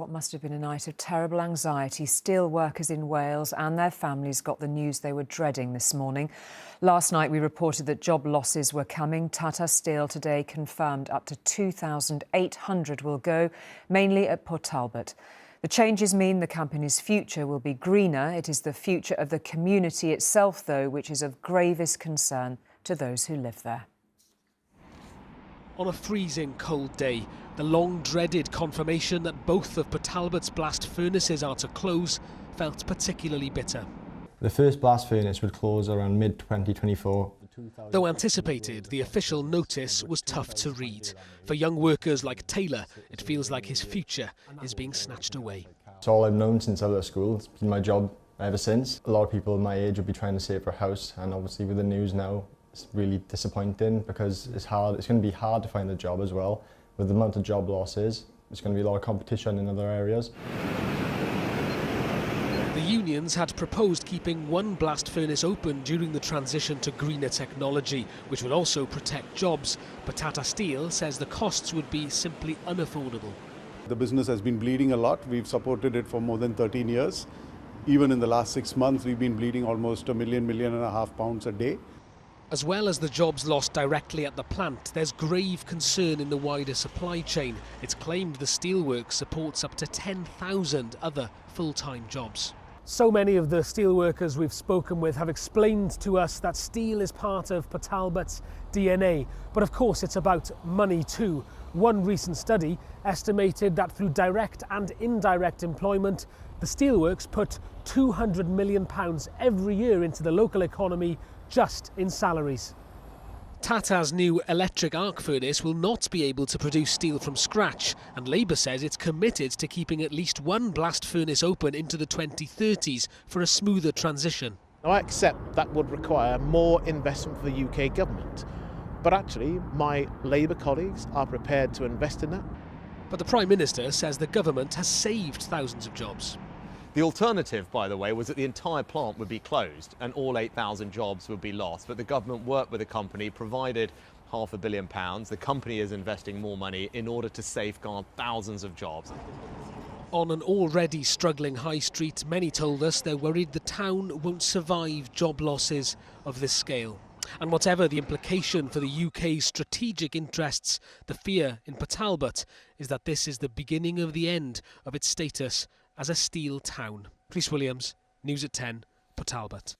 what must have been a night of terrible anxiety. Steel workers in Wales and their families got the news they were dreading this morning. Last night we reported that job losses were coming. Tata Steel today confirmed up to 2,800 will go, mainly at Port Talbot. The changes mean the company's future will be greener. It is the future of the community itself, though, which is of gravest concern to those who live there. On a freezing cold day, the long-dreaded confirmation that both of Port Talbot's blast furnaces are to close felt particularly bitter. The first blast furnace would close around mid-2024. Though anticipated, the official notice was tough to read. For young workers like Taylor, it feels like his future is being snatched away. It's all I've known since I left school. It's been my job ever since. A lot of people my age would be trying to save for a house, and obviously with the news now, it's really disappointing because it's hard. It's going to be hard to find a job as well. With the amount of job losses, there's going to be a lot of competition in other areas. The unions had proposed keeping one blast furnace open during the transition to greener technology, which would also protect jobs. But Tata Steel says the costs would be simply unaffordable. The business has been bleeding a lot. We've supported it for more than 13 years. Even in the last 6 months, we've been bleeding almost £1.5 million a day. As well as the jobs lost directly at the plant, there's grave concern in the wider supply chain. It's claimed the steelworks supports up to 10,000 other full-time jobs. So many of the steelworkers we've spoken with have explained to us that steel is part of Port Talbot's DNA. But of course it's about money too. One recent study estimated that through direct and indirect employment, the steelworks put £200 million every year into the local economy just in salaries. Tata's new electric arc furnace will not be able to produce steel from scratch, and Labour says it's committed to keeping at least one blast furnace open into the 2030s for a smoother transition. Now, I accept that would require more investment for the UK government, but actually my Labour colleagues are prepared to invest in that. But the Prime Minister says the government has saved thousands of jobs. The alternative, by the way, was that the entire plant would be closed and all 8,000 jobs would be lost. But the government worked with the company, provided £500 million. The company is investing more money in order to safeguard thousands of jobs. On an already struggling high street, many told us they're worried the town won't survive job losses of this scale. And whatever the implication for the UK's strategic interests, the fear in Port Talbot is that this is the beginning of the end of its status as a steel town. Rhys Williams, News at 10, Port Talbot.